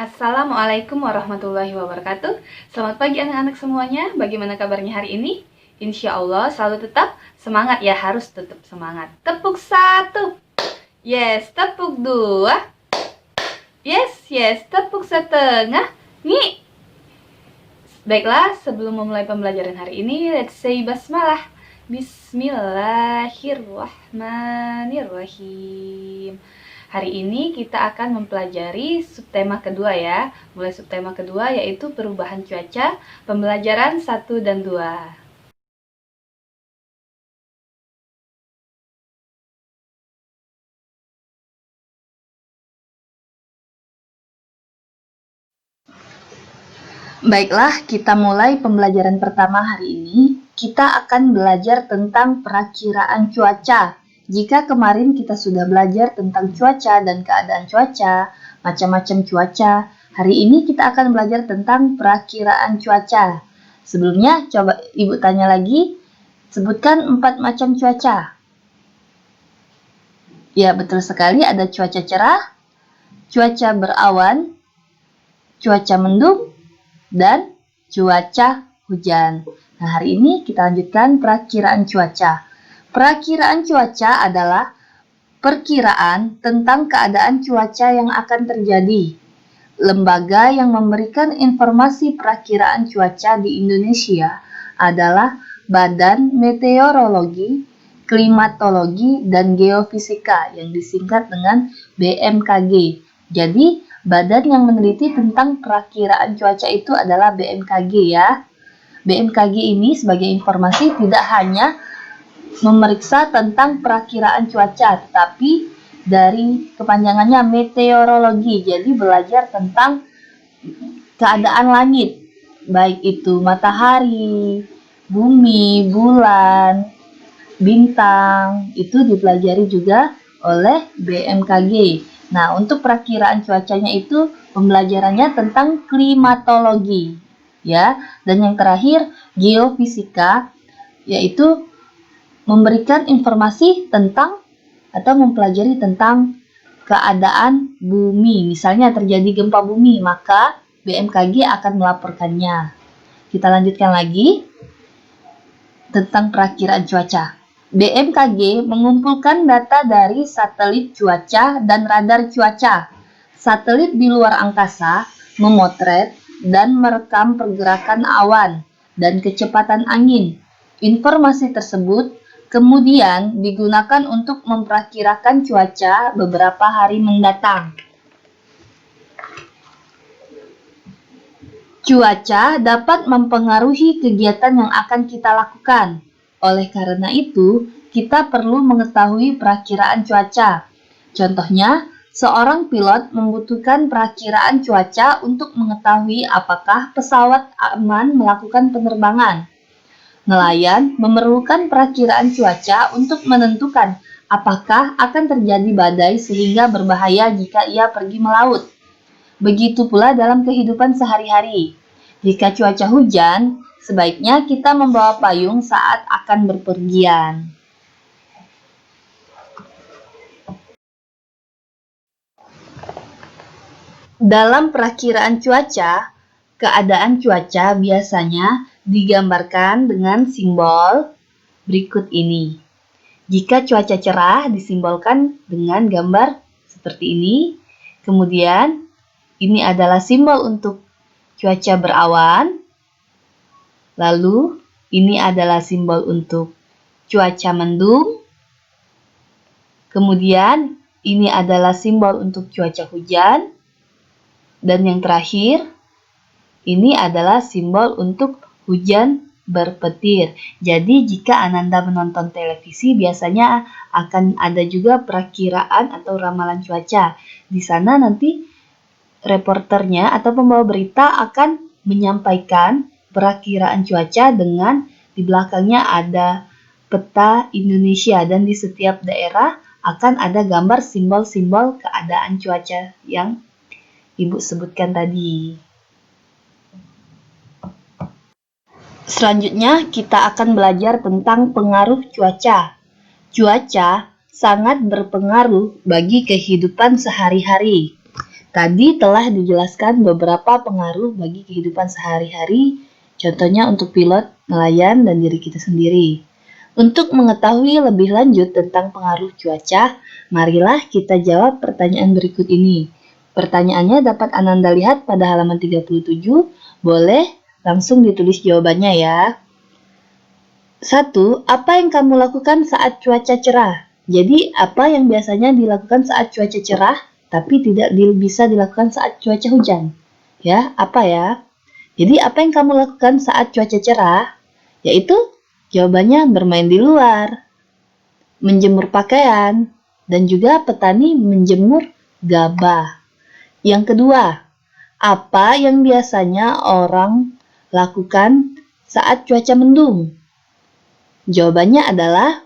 Assalamualaikum warahmatullahi wabarakatuh. Selamat pagi anak-anak semuanya. Bagaimana kabarnya hari ini? Insya Allah selalu tetap semangat ya, harus tetap semangat. Tepuk satu. Yes, tepuk dua. Yes, tepuk setengah. Nih. Baiklah, sebelum memulai pembelajaran hari ini, let's say basmalah. Bismillahirrahmanirrahim. Hari ini kita akan mempelajari subtema kedua ya. Mulai subtema kedua yaitu perubahan cuaca, pembelajaran 1 dan 2. Baiklah, kita mulai pembelajaran pertama hari ini. Kita akan belajar tentang perakiraan cuaca. Jika kemarin kita sudah belajar tentang cuaca dan keadaan cuaca, macam-macam cuaca, hari ini kita akan belajar tentang perakiraan cuaca. Sebelumnya, coba Ibu tanya lagi, sebutkan 4 macam cuaca. Ya, betul sekali, ada cuaca cerah, cuaca berawan, cuaca mendung, dan cuaca hujan. Nah, hari ini kita lanjutkan perakiraan cuaca. Perakiraan cuaca adalah perkiraan tentang keadaan cuaca yang akan terjadi. Lembaga yang memberikan informasi perakiraan cuaca di Indonesia adalah Badan Meteorologi, Klimatologi, dan Geofisika yang disingkat dengan BMKG. Jadi, badan yang meneliti tentang perakiraan cuaca itu adalah BMKG ya. BMKG ini sebagai informasi tidak hanya memeriksa tentang perakiraan cuaca, tetapi dari kepanjangannya meteorologi, jadi belajar tentang keadaan langit, baik itu matahari, bumi, bulan, bintang, itu dipelajari juga oleh BMKG. Nah, untuk perakiraan cuacanya itu pembelajarannya tentang klimatologi, ya. Dan yang terakhir geofisika, yaitu memberikan informasi tentang atau mempelajari tentang keadaan bumi. Misalnya terjadi gempa bumi, maka BMKG akan melaporkannya. Kita lanjutkan lagi tentang perakiraan cuaca. BMKG mengumpulkan data dari satelit cuaca dan radar cuaca. Satelit di luar angkasa memotret dan merekam pergerakan awan dan kecepatan angin. Informasi tersebut kemudian digunakan untuk memperkirakan cuaca beberapa hari mendatang. Cuaca dapat mempengaruhi kegiatan yang akan kita lakukan. Oleh karena itu, kita perlu mengetahui perakiraan cuaca. Contohnya, seorang pilot membutuhkan perakiraan cuaca untuk mengetahui apakah pesawat aman melakukan penerbangan. Nelayan memerlukan perakiraan cuaca untuk menentukan apakah akan terjadi badai sehingga berbahaya jika ia pergi melaut. Begitu pula dalam kehidupan sehari-hari. Jika cuaca hujan, sebaiknya kita membawa payung saat akan berpergian. Dalam perakiraan cuaca, keadaan cuaca biasanya digambarkan dengan simbol berikut ini. Jika cuaca cerah disimbolkan dengan gambar seperti ini. Kemudian, ini adalah simbol untuk cuaca berawan. Lalu, ini adalah simbol untuk cuaca mendung. Kemudian, ini adalah simbol untuk cuaca hujan. Dan yang terakhir, ini adalah simbol untuk hujan berpetir. Jadi, jika Ananda menonton televisi, biasanya akan ada juga perakiraan atau ramalan cuaca. Di sana nanti reporternya atau pembawa berita akan menyampaikan perakiraan cuaca dengan di belakangnya ada peta Indonesia dan di setiap daerah akan ada gambar simbol-simbol keadaan cuaca yang Ibu sebutkan tadi. Selanjutnya kita akan belajar tentang pengaruh cuaca. Cuaca sangat berpengaruh bagi kehidupan sehari-hari. Tadi telah dijelaskan beberapa pengaruh bagi kehidupan sehari-hari, contohnya untuk pilot, nelayan, dan diri kita sendiri. Untuk mengetahui lebih lanjut tentang pengaruh cuaca, marilah kita jawab pertanyaan berikut ini. Pertanyaannya dapat Ananda lihat pada halaman 37. Boleh langsung ditulis jawabannya ya. 1. Apa yang kamu lakukan saat cuaca cerah? Jadi, apa yang biasanya dilakukan saat cuaca cerah, tapi tidak bisa dilakukan saat cuaca hujan? Ya, apa ya? Jadi, apa yang kamu lakukan saat cuaca cerah? Yaitu, jawabannya bermain di luar, menjemur pakaian, dan juga petani menjemur gabah. Yang kedua, apa yang biasanya orang lakukan saat cuaca mendung? Jawabannya adalah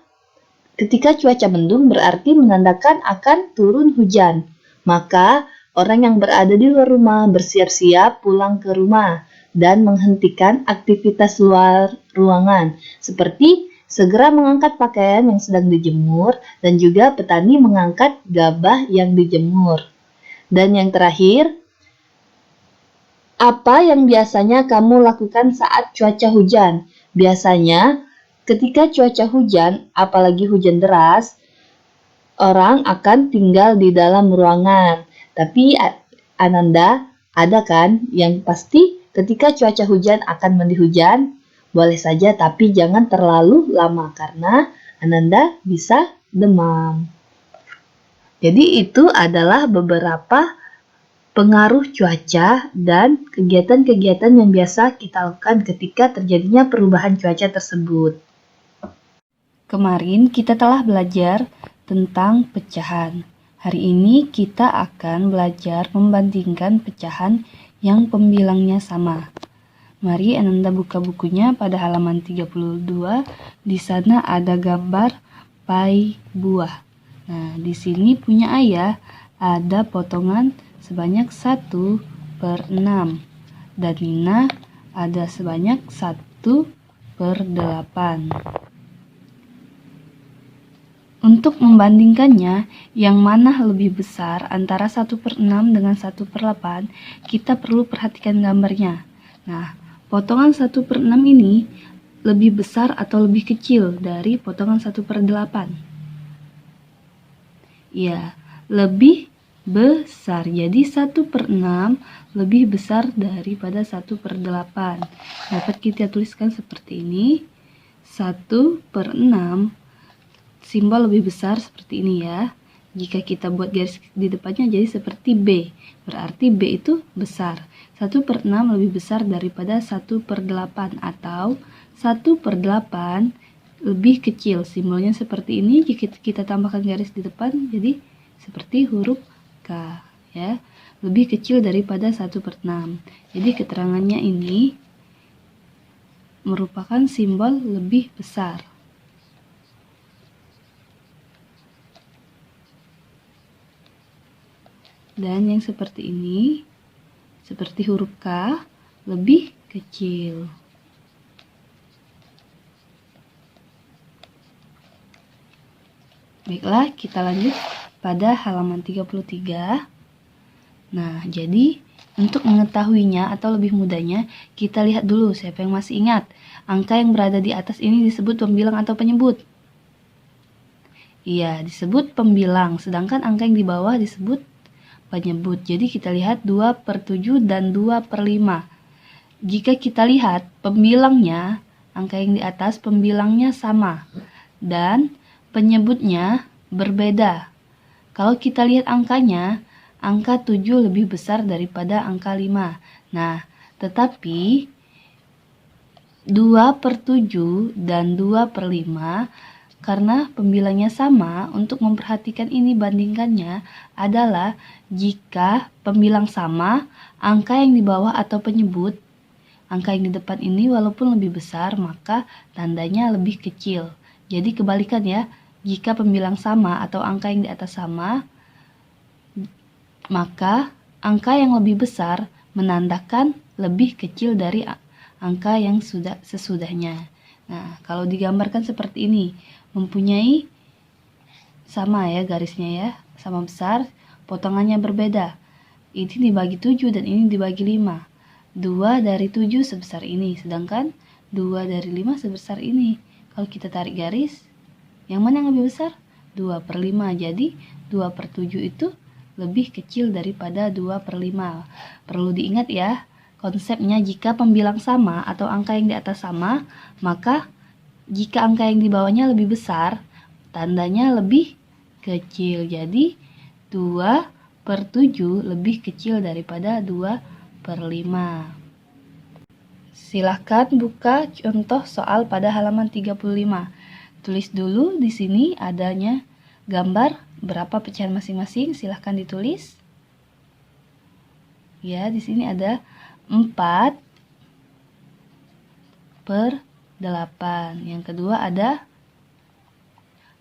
ketika cuaca mendung berarti menandakan akan turun hujan. Maka orang yang berada di luar rumah bersiap-siap pulang ke rumah dan menghentikan aktivitas luar ruangan seperti segera mengangkat pakaian yang sedang dijemur dan juga petani mengangkat gabah yang dijemur. Dan yang terakhir, apa yang biasanya kamu lakukan saat cuaca hujan? Biasanya ketika cuaca hujan, apalagi hujan deras, orang akan tinggal di dalam ruangan. Tapi Ananda, ada kan yang pasti ketika cuaca hujan akan mendung hujan? Boleh saja, tapi jangan terlalu lama karena Ananda bisa demam. Jadi itu adalah beberapa pengaruh cuaca dan kegiatan-kegiatan yang biasa kita lakukan ketika terjadinya perubahan cuaca tersebut. Kemarin kita telah belajar tentang pecahan. Hari ini kita akan belajar membandingkan pecahan yang pembilangnya sama. Mari Ananda buka bukunya pada halaman 32. Di sana ada gambar pai buah. Nah, di sini punya ayah ada potongan sebanyak 1/6. Dan Nina ada sebanyak 1/8. Untuk membandingkannya, yang mana lebih besar antara 1/6 dengan 1/8, kita perlu perhatikan gambarnya. Nah, potongan 1/6 ini lebih besar atau lebih kecil dari potongan 1/8? Ya, lebih besar. Jadi 1/6 lebih besar daripada 1/8. Dapat kita tuliskan seperti ini. 1/6 simbol lebih besar seperti ini ya. Jika kita buat garis di depannya jadi seperti B. Berarti B itu besar. 1/6 lebih besar daripada 1/8 atau 1/8 lebih kecil. Simbolnya seperti ini. Jika kita tambahkan garis di depan jadi seperti huruf K ya. Lebih kecil daripada 1/6. Jadi keterangannya ini merupakan simbol lebih besar. Dan yang seperti ini, seperti huruf K, lebih kecil. Baiklah, kita lanjut pada halaman 33. Nah, jadi untuk mengetahuinya atau lebih mudahnya, kita lihat dulu siapa yang masih ingat. Angka yang berada di atas ini disebut pembilang atau penyebut? Iya, disebut pembilang, sedangkan angka yang di bawah disebut penyebut. Jadi kita lihat 2/7 dan 2/5. Jika kita lihat pembilangnya, angka yang di atas pembilangnya sama dan penyebutnya berbeda. Kalau kita lihat angkanya, angka 7 lebih besar daripada angka 5. Nah, tetapi 2/7 dan 2/5 karena pembilangnya sama, untuk memperhatikan ini bandingkannya adalah jika pembilang sama, angka yang di bawah atau penyebut, angka yang di depan ini walaupun lebih besar, maka tandanya lebih kecil. Jadi kebalikan ya, jika pembilang sama atau angka yang di atas sama, maka angka yang lebih besar menandakan lebih kecil dari angka yang sesudahnya. Nah, kalau digambarkan seperti ini, mempunyai sama ya garisnya ya, sama besar, potongannya berbeda. ini dibagi 7 dan ini dibagi 5. 2 dari 7 sebesar ini, sedangkan 2 dari 5 sebesar ini. Kalau kita tarik garis, yang mana yang lebih besar? 2/5. Jadi 2/7 itu lebih kecil daripada 2/5. Perlu diingat ya, konsepnya jika pembilang sama atau angka yang di atas sama, maka jika angka yang di bawahnya lebih besar, tandanya lebih kecil. Jadi 2/7 lebih kecil daripada 2/5. Silahkan buka contoh soal pada halaman 35. Tulis dulu di sini adanya gambar berapa pecahan masing-masing, silahkan ditulis. Ya, di sini ada 4/8. Yang kedua ada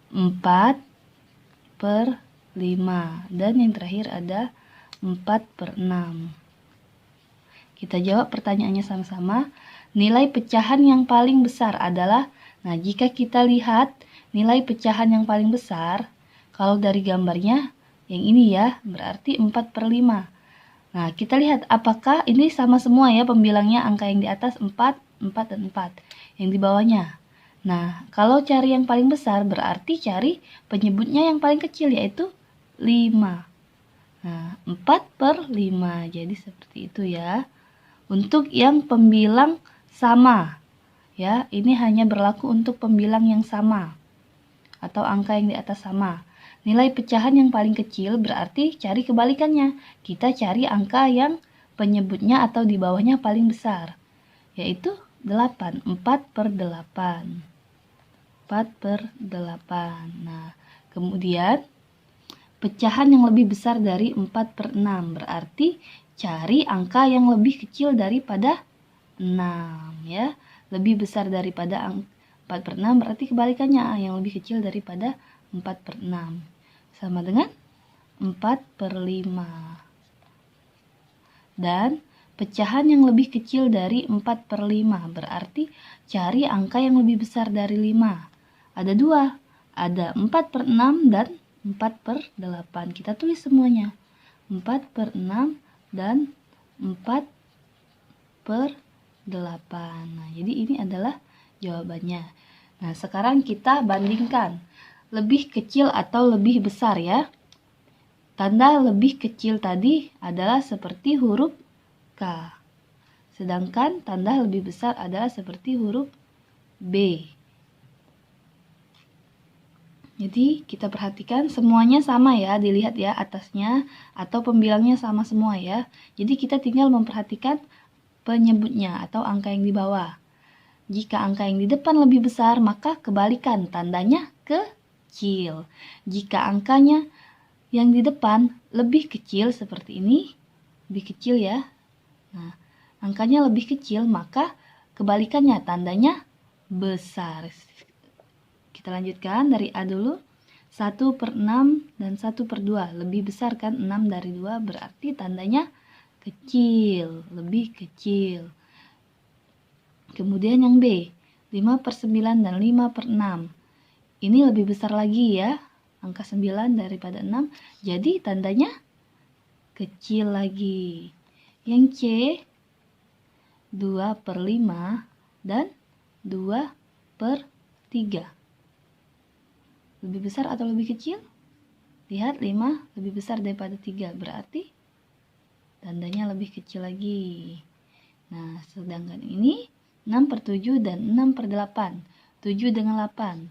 4/5. Dan yang terakhir ada 4/6. Kita jawab pertanyaannya sama-sama. Nilai pecahan yang paling besar adalah, nah jika kita lihat nilai pecahan yang paling besar, kalau dari gambarnya yang ini ya, berarti 4/5. Nah, kita lihat apakah ini sama semua ya pembilangnya, angka yang di atas 4, 4, dan 4. Yang di bawahnya. Nah, kalau cari yang paling besar berarti cari penyebutnya yang paling kecil yaitu 5. Nah, 4/5. Jadi seperti itu ya. Untuk yang pembilang sama. Ya, ini hanya berlaku untuk pembilang yang sama atau angka yang di atas sama. Nilai pecahan yang paling kecil berarti cari kebalikannya. Kita cari angka yang penyebutnya atau di bawahnya paling besar, yaitu 8. 4/8. 4/8. Nah, kemudian pecahan yang lebih besar dari 4/6 berarti cari angka yang lebih kecil daripada 6 ya. Lebih besar daripada 4/6 berarti kebalikannya, yang lebih kecil daripada 4/6. Sama dengan 4/5. Dan pecahan yang lebih kecil dari 4/5 berarti cari angka yang lebih besar dari 5. Ada 2, ada 4/6 dan 4/8. Kita tulis semuanya. 4/6 dan 4/8. Nah, jadi ini adalah jawabannya. Nah, sekarang kita bandingkan lebih kecil atau lebih besar ya. Tanda lebih kecil tadi adalah seperti huruf K. Sedangkan tanda lebih besar adalah seperti huruf B. Jadi kita perhatikan semuanya sama ya, dilihat ya atasnya atau pembilangnya sama semua ya. Jadi kita tinggal memperhatikan penyebutnya atau angka yang di bawah. Jika angka yang di depan lebih besar, maka kebalikan, tandanya kecil. Jika angkanya yang di depan lebih kecil seperti ini, lebih kecil ya. Nah, angkanya lebih kecil, maka kebalikannya, tandanya besar. Kita lanjutkan dari A dulu. 1/6 dan 1/2. Lebih besar kan 6 dari 2, berarti tandanya kecil, lebih kecil. Kemudian yang B, 5/9 dan 5/6. Ini lebih besar lagi ya, angka 9 daripada 6, jadi tandanya kecil lagi. Yang C, 2/5 dan 2/3. Lebih besar atau lebih kecil? Lihat, 5 lebih besar daripada 3, berarti tandanya lebih kecil lagi. Nah, sedangkan ini 6/7 dan 6/8. 7 dengan 8.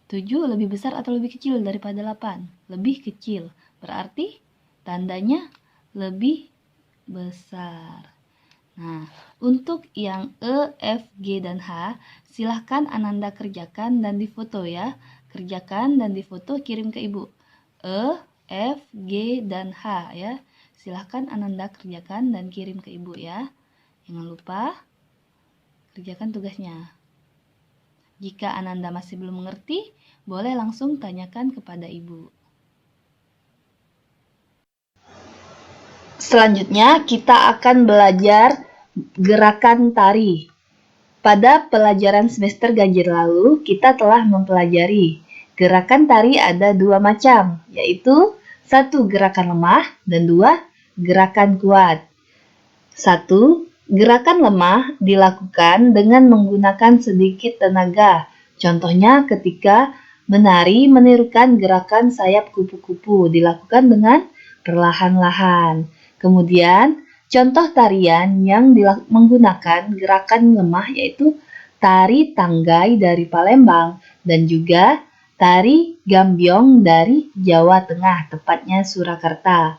7 lebih besar atau lebih kecil daripada 8? Lebih kecil. Berarti tandanya lebih besar. Nah, untuk yang E, F, G, dan H, silahkan Ananda kerjakan dan difoto ya. Kerjakan dan difoto, kirim ke Ibu. E, F, G, dan H ya. Silahkan Ananda kerjakan dan kirim ke Ibu ya. Jangan lupa kerjakan tugasnya. Jika Ananda masih belum mengerti, boleh langsung tanyakan kepada Ibu. Selanjutnya kita akan belajar gerakan tari. Pada pelajaran semester ganjil lalu, kita telah mempelajari gerakan tari ada 2 macam, yaitu 1 gerakan lemah dan 2 gerakan kuat. 1. Gerakan lemah dilakukan dengan menggunakan sedikit tenaga. Contohnya ketika menari menirukan gerakan sayap kupu-kupu dilakukan dengan perlahan-lahan. Kemudian, contoh tarian yang menggunakan gerakan lemah yaitu tari tanggai dari Palembang dan juga tari gambyong dari Jawa Tengah, tepatnya Surakarta.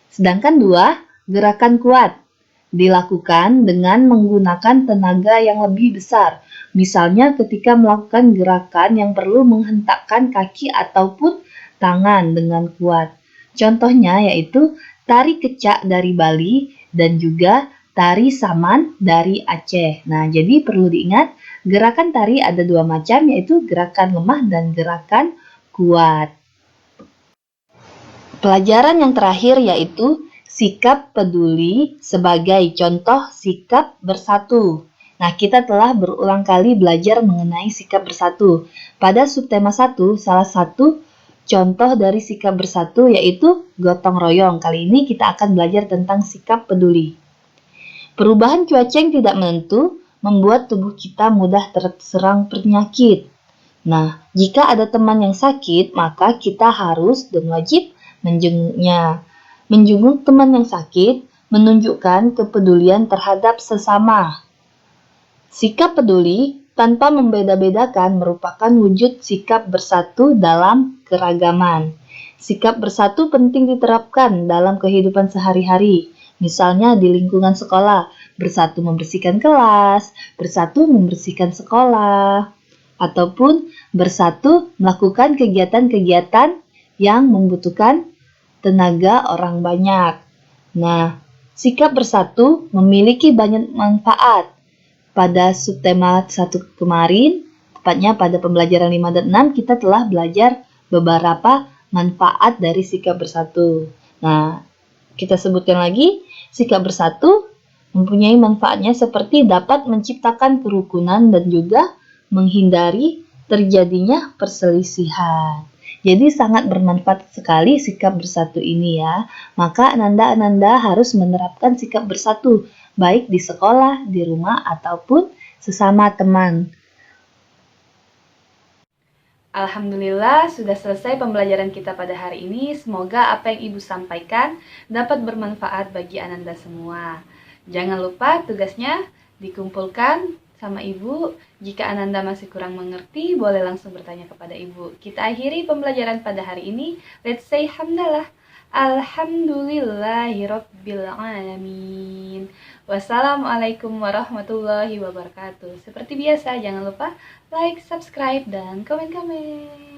Sedangkan 2, gerakan kuat dilakukan dengan menggunakan tenaga yang lebih besar. Misalnya ketika melakukan gerakan yang perlu menghentakkan kaki ataupun tangan dengan kuat. Contohnya yaitu tari kecak dari Bali dan juga tari saman dari Aceh. Nah, jadi perlu diingat gerakan tari ada 2 macam yaitu gerakan lemah dan gerakan kuat. Pelajaran yang terakhir yaitu sikap peduli sebagai contoh sikap bersatu. Nah, kita telah berulang kali belajar mengenai sikap bersatu. Pada subtema 1, salah satu contoh dari sikap bersatu yaitu gotong royong. Kali ini kita akan belajar tentang sikap peduli. Perubahan cuaca yang tidak menentu membuat tubuh kita mudah terserang penyakit. Nah, jika ada teman yang sakit, maka kita harus dan wajib menjenguknya. Menjenguk teman yang sakit menunjukkan kepedulian terhadap sesama. Sikap peduli tanpa membeda-bedakan merupakan wujud sikap bersatu dalam keragaman. Sikap bersatu penting diterapkan dalam kehidupan sehari-hari. Misalnya di lingkungan sekolah, bersatu membersihkan kelas, bersatu membersihkan sekolah, ataupun bersatu melakukan kegiatan-kegiatan yang membutuhkan tenaga orang banyak. Nah, sikap bersatu memiliki banyak manfaat. Pada subtema 1 kemarin, tepatnya pada pembelajaran 5 dan 6, kita telah belajar beberapa manfaat dari sikap bersatu. Nah, kita sebutkan lagi, sikap bersatu mempunyai manfaatnya seperti dapat menciptakan kerukunan dan juga menghindari terjadinya perselisihan. Jadi sangat bermanfaat sekali sikap bersatu ini ya. Maka Ananda harus menerapkan sikap bersatu, baik di sekolah, di rumah, ataupun sesama teman. Alhamdulillah sudah selesai pembelajaran kita pada hari ini. Semoga apa yang Ibu sampaikan dapat bermanfaat bagi Ananda semua. Jangan lupa tugasnya dikumpulkan sama Ibu. Jika Ananda masih kurang mengerti, boleh langsung bertanya kepada Ibu. Kita akhiri pembelajaran pada hari ini. Let's say hamdalah. Alhamdulillahirabbil alamin. Wassalamualaikum warahmatullahi wabarakatuh. Seperti biasa, jangan lupa like, subscribe, dan komen-komen.